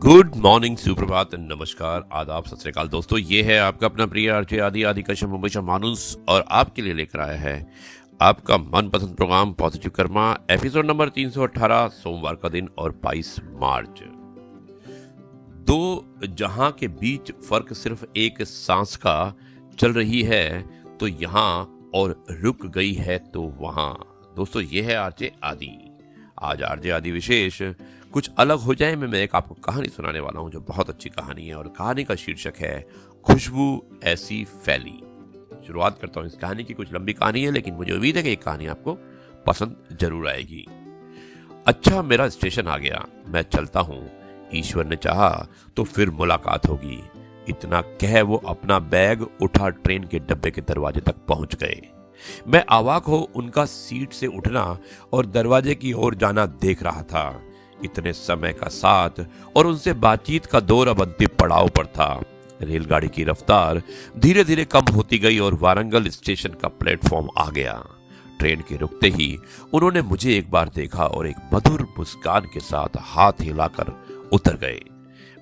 Good morning, सुप्रभात, नमस्कार, आदाब, सत श्री अकाल दोस्तों। ये है आपका अपना प्रिय आरजे आदि आदि कश्यप हमेशा मानुस और आपके लिए लेकर आया है आपका मनपसंद programme positive karma, episode number 318, सोमवार का दिन और 22 मार्च। दो जहां के बीच फर्क सिर्फ एक सांस का चल रही है तो यहां और रुक गई है तो वहां। दोस्तों ये है आरजे आदि। आज आरजे आदि विशेष कुछ अलग हो जाए मैं एक आपको कहानी सुनाने वाला हूं जो बहुत अच्छी कहानी है और कहानी का शीर्षक है खुशबू ऐसी फैली। शुरुआत करता हूं इस कहानी की। कुछ लंबी कहानी है लेकिन मुझे उम्मीद है कि ये कहानी आपको पसंद जरूर आएगी। अच्छा, मेरा स्टेशन आ गया, मैं चलता हूं, ईश्वर ने चाहा तो फिर मुलाकात होगी। इतना कह वो अपना बैग उठा ट्रेन के डब्बे के दरवाजे तक पहुंच गए। मैं अवाक हो उनका सीट से उठना और दरवाजे की ओर जाना देख रहा था। इतने समय का साथ और उनसे बातचीत का दौर अब अंतिम पड़ाव पर था। रेलगाड़ी की रफ्तार धीरे धीरे कम होती गई और वारंगल स्टेशन का प्लेटफॉर्म आ गया। ट्रेन के रुकते ही उन्होंने मुझे एक बार देखा और एक मधुर मुस्कान के साथ हाथ हिलाकर उतर गए।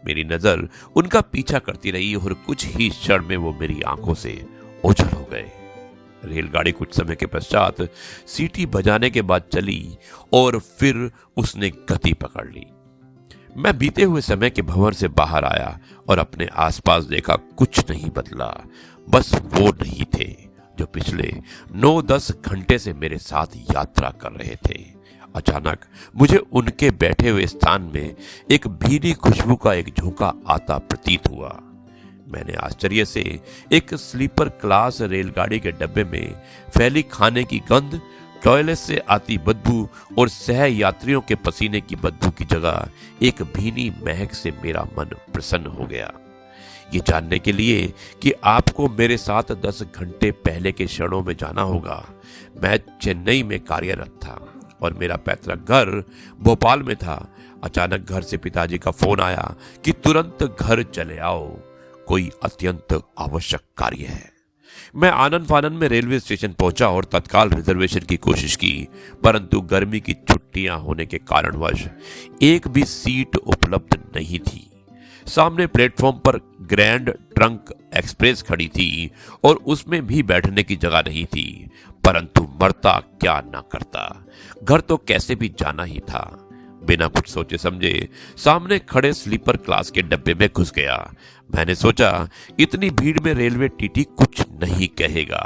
मेरी नजर उनका पीछा करती रही और कुछ ही क्षण में वो मेरी आंखों से ओझल हो गए। रेलगाड़ी कुछ समय के पश्चात सीटी बजाने के बाद चली और फिर उसने गति पकड़ ली। मैं बीते हुए समय के भंवर से बाहर आया और अपने आसपास देखा। कुछ नहीं बदला, बस वो नहीं थे जो पिछले 9-10 घंटे से मेरे साथ यात्रा कर रहे थे। अचानक मुझे उनके बैठे हुए स्थान में एक भीनी खुशबू का एक झोंका आता प्रतीत हुआ। मैंने आश्चर्य से एक स्लीपर क्लास रेलगाड़ी के डब्बे में फैली खाने की गंध, टॉयलेट से आती बदबू और सह यात्रियों के पसीने की बदबू की जगह एक भीनी महक से मेरा मन प्रसन्न हो गया। ये जानने के लिए कि आपको मेरे साथ 10 घंटे पहले के क्षणों में जाना होगा। मैं चेन्नई में कार्यरत था और मेरा पैतृक घर भोपाल में था। अचानक घर से पिताजी का फोन आया कि तुरंत घर चले आओ, कोई अत्यंत आवश्यक कार्य है। मैं आनन फानन में रेलवे स्टेशन पहुंचा और तत्काल रिजर्वेशन की कोशिश की, परंतु गर्मी की छुट्टियां होने के कारणवश एक भी सीट उपलब्ध नहीं थी। सामने प्लेटफॉर्म पर ग्रैंड ट्रंक एक्सप्रेस खड़ी थी और उसमें भी बैठने की जगह नहीं थी, परंतु मरता क्या ना करता, घर तो कैसे भी जाना ही था। बिना कुछ सोचे समझे सामने खड़े स्लीपर क्लास के डब्बे में घुस गया। मैंने सोचा इतनी भीड़ में रेलवे टीटी कुछ नहीं कहेगा।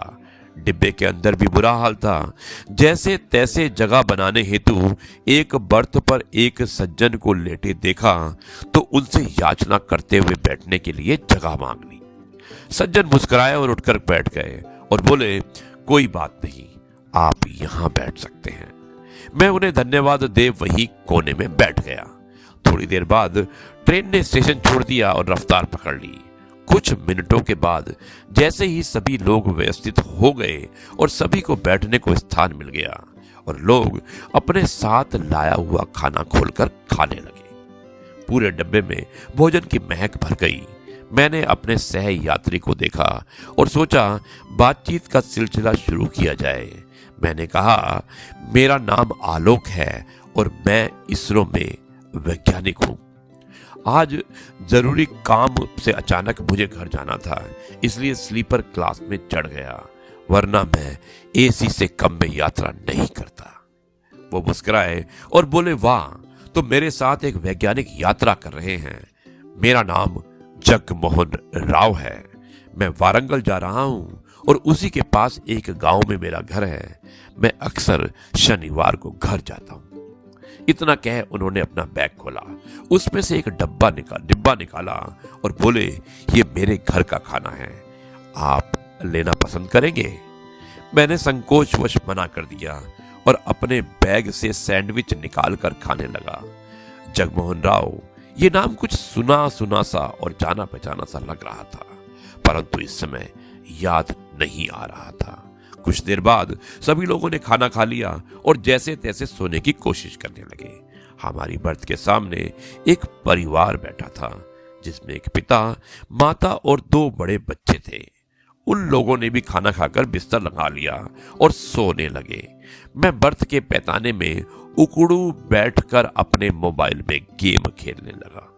डिब्बे के अंदर भी बुरा हाल था। जैसे तैसे जगह बनाने हेतु एक बर्थ पर एक सज्जन को लेटे देखा तो उनसे याचना करते हुए बैठने के लिए जगह मांग ली। सज्जन मुस्कुराए और उठकर बैठ गए और बोले, कोई बात नहीं, आप यहां बैठ सकते हैं। मैं उन्हें धन्यवाद दे वही कोने में बैठ गया। थोड़ी देर बाद ट्रेन ने स्टेशन छोड़ दिया और रफ्तार पकड़ ली। कुछ मिनटों के बाद जैसे ही सभी लोग व्यवस्थित हो गए और सभी को बैठने को स्थान मिल गया और लोग अपने साथ लाया हुआ खाना खोलकर खाने लगे। पूरे डब्बे में भोजन की महक भर गई। मैंने अपने सह यात्री को देखा और सोचा बातचीत का सिलसिला शुरू किया जाए। मैंने कहा, मेरा नाम आलोक है और मैं इसरो में वैज्ञानिक हूं। आज जरूरी काम से अचानक मुझे घर जाना था, इसलिए स्लीपर क्लास में चढ़ गया, वरना मैं एसी से कम में यात्रा नहीं करता। वो मुस्कुराए और बोले, वाह, तो मेरे साथ एक वैज्ञानिक यात्रा कर रहे हैं। मेरा नाम जगमोहन राव है। मैं वारंगल जा रहा हूं और उसी के पास एक गांव में मेरा घर है। मैं अक्सर शनिवार को घर जाता हूं। इतना कह उन्होंने अपना बैग खोला, उसमें से एक डिब्बा निकाला और बोले, ये मेरे घर का खाना है, आप लेना पसंद करेंगे? मैंने संकोचवश मना कर दिया और अपने बैग से सैंडविच निकालकर खाने लगा। जगमोहन राव, ये नाम कुछ सुना सुना सा और जाना पहचाना सा लग रहा था, परंतु इस समय याद नहीं आ रहा था। कुछ देर बाद सभी लोगों ने खाना खा लिया और जैसे तैसे सोने की कोशिश करने लगे। हमारी बर्थ के सामने एक परिवार बैठा था जिसमें एक पिता, माता और 2 बड़े बच्चे थे। उन लोगों ने भी खाना खाकर बिस्तर लगा लिया और सोने लगे। मैं बर्थ के पैताने में उकड़ू बैठकर अपने मोबाइल में गेम खेलने लगा।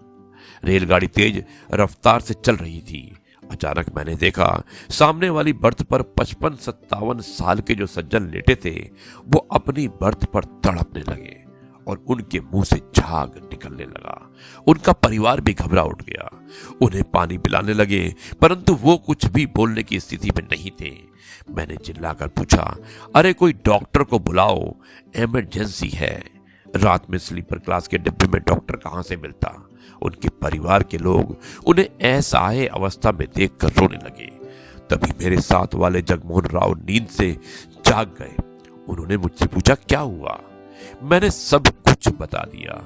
रेलगाड़ी तेज रफ्तार से चल रही थी। अचानक मैंने देखा सामने वाली बर्थ पर 55-57 साल के जो सज्जन लेटे थे वो अपनी बर्थ पर तड़पने लगे और उनके मुंह से झाग निकलने लगा। उनका परिवार भी घबरा उठ गया। उन्हें पानी पिलाने लगे परंतु वो कुछ भी बोलने की स्थिति में नहीं थे। मैंने चिल्लाकर पूछा, अरे कोई डॉक्टर को बुलाओ, इमरजेंसी है। रात में स्लीपर क्लास के डिब्बे में डॉक्टर कहां से मिलता। उनके परिवार के लोग उन्हें असहाय अवस्था में देखकर रोने लगे। तभी मेरे साथ वाले जगमोहन राव नींद से जाग गए। उन्होंने मुझसे पूछा क्या हुआ। मैंने सब कुछ बता दिया।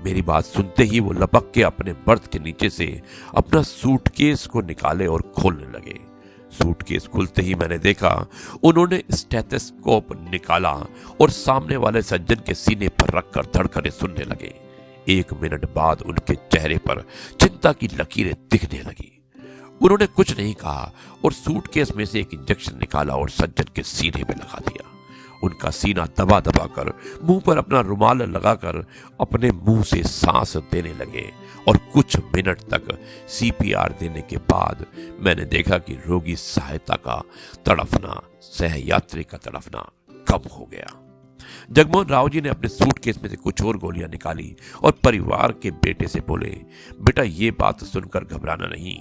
मेरी बात सुनते ही वो लपक के अपने बर्थ के नीचे से अपना सूटकेस को निकाले और खोलने लगे। सूटकेस खुलते ही मैंने देखा उन्होंने स्टेथोस्कोप निकाला और सामने वाले सज्जन के सीने पर रखकर धड़कनें सुनने लगे। 1 मिनट बाद उनके चेहरे पर चिंता की लकीरें दिखने लगी। उन्होंने कुछ नहीं कहा और सूटकेस में से एक इंजेक्शन निकाला और सज्जन के सीने में लगा दिया। उनका सीना दबा दबा कर मुंह पर अपना रुमाल लगाकर अपने मुंह से सांस देने लगे और कुछ मिनट तक सीपीआर देने के बाद मैंने देखा कि रोगी सहायता का तड़फना, सहयात्री का तड़फना कम हो गया। जगमोहन राव जी ने अपने सूटकेस में से कुछ और गोलियां निकाली और परिवार के बेटे से बोले, बेटा ये बात सुनकर घबराना नहीं,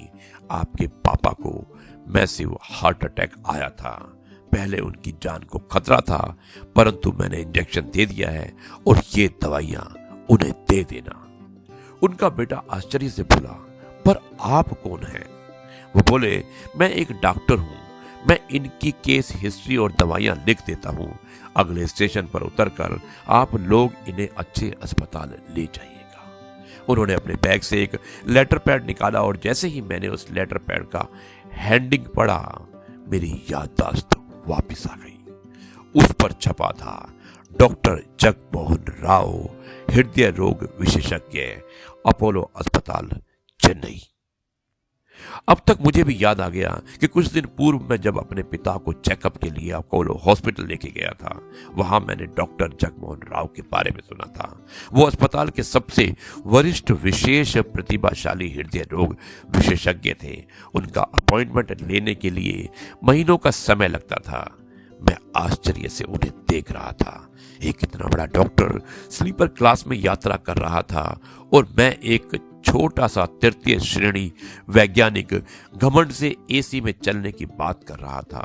आपके पापा को मैसिव हार्ट अटैक आया था। पहले उनकी जान को खतरा था परंतु मैंने इंजेक्शन दे दिया है और ये दवाइयां उन्हें दे देना। उनका बेटा आश्चर्य से बोला, पर आप कौन हैं? वो बोले, मैं एक डॉक्टर हूं, मैं इनकी केस हिस्ट्री और दवाइयां लिख देता हूं। अगले स्टेशन पर उतरकर आप लोग इन्हें अच्छे अस्पताल ले जाइएगा। उन्होंने अपने बैग से एक लेटर पैड निकाला और जैसे ही मैंने उस लेटर पैड का हैंडिंग पढ़ा मेरी याददाश्त वापिस आ गई। उस पर छपा था, डॉक्टर जगमोहन राव, हृदय रोग विशेषज्ञ, अपोलो अस्पताल, चेन्नई। अब तक मुझे भी याद आ गया कि कुछ दिन पूर्व मैं जब अपने पिता को चेकअप के लिए अपोलो हॉस्पिटल लेके गया था, वहां मैंने डॉक्टर जगमोहन राव के बारे में सुना था। वो अस्पताल के सबसे वरिष्ठ विशेष प्रतिभाशाली हृदय रोग विशेषज्ञ थे। उनका अपॉइंटमेंट लेने के लिए महीनों का समय लगता था। मैं आश्चर्य से उन्हें देख रहा था। एक इतना बड़ा डॉक्टर स्लीपर क्लास में यात्रा कर रहा था और मैं एक छोटा सा तृतीय श्रेणी वैज्ञानिक घमंड से एसी में चलने की बात कर रहा था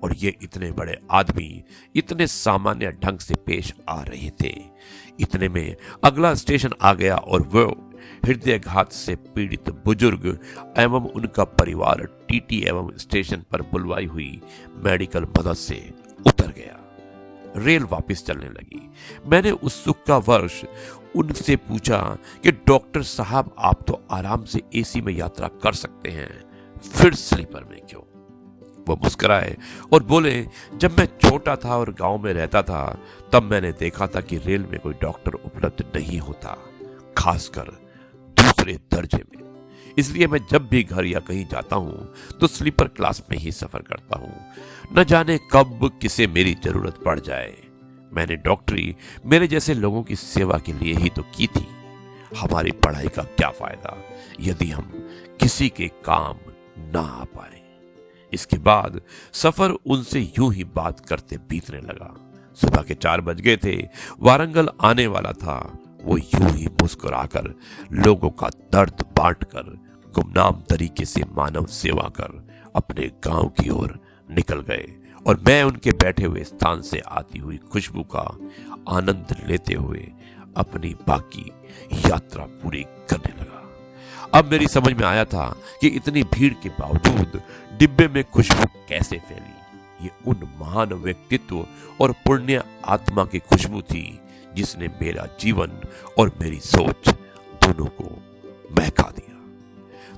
और ये इतने बड़े आदमी इतने सामान्य ढंग से पेश आ रहे थे। इतने में अगला स्टेशन आ गया और वो हृदयघात से पीड़ित बुजुर्ग एवं उनका परिवार टीटी एवं स्टेशन पर बुलवाई हुई मेडिकल मदद से उतर गया। रेल वापस चलने लगी। मैंने उत्सुकता वर्ष उनसे पूछा कि डॉक्टर साहब आप तो आराम से एसी में यात्रा कर सकते हैं, फिर स्लीपर में क्यों? वो मुस्कुराए और बोले, जब मैं छोटा था और गांव में रहता था तब मैंने देखा था कि रेल में कोई डॉक्टर उपलब्ध नहीं होता, खासकर दूसरे दर्जे में। इसलिए मैं जब भी घर या कहीं जाता हूं तो स्लीपर क्लास में ही सफर करता हूं। न जाने कब किसे मेरी जरूरत पड़ जाए। मैंने डॉक्टरी मेरे जैसे लोगों की सेवा के लिए ही तो की थी। हमारी पढ़ाई का क्या फायदा यदि हम किसी के काम ना आ पाए। इसके बाद सफर उनसे यूं ही बात करते बीतने लगा। सुबह के 4 बज गए थे, वारंगल आने वाला था। वो यूं ही मुस्कुराकर लोगों का दर्द बांटकर गुमनाम तरीके से मानव सेवा कर अपने गांव की ओर निकल गए और मैं उनके बैठे हुए स्थान से आती हुई खुशबू का आनंद लेते हुए अपनी बाकी यात्रा पूरी करने लगा। अब मेरी समझ में आया था कि इतनी भीड़ के बावजूद डिब्बे में खुशबू कैसे फैली। ये उन महान व्यक्तित्व और पुण्य आत्मा की खुशबू थी जिसने मेरा जीवन और मेरी सोच दोनों को महका दिया।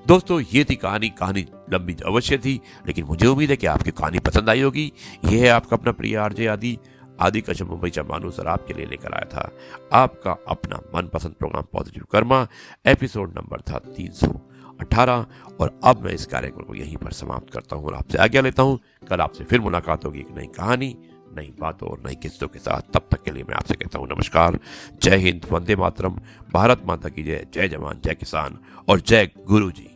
दोस्तों, ये थी कहानी लंबी अवश्य थी, लेकिन मुझे उम्मीद है कि आपकी कहानी पसंद आई होगी। यह है आपका अपना प्रिय आरजे आदि कश्यप मुंबई चा मानूस और आपके लिए लेकर आया था आपका अपना मनपसंद programme positive karma. Episode number था 300 18। और अब मैं इस कार्यक्रम को यहीं पर समाप्त करता हूँ और आपसे आज्ञा लेता हूँ। कल आपसे फिर मुलाकात होगी एक नई कहानी, नई बातों और नई किस्सों के साथ। तब तक के लिए मैं आपसे कहता हूँ नमस्कार, जय हिंद, वंदे मातरम, भारत माता की जय, जय जवान, जय किसान और जय गुरु जी।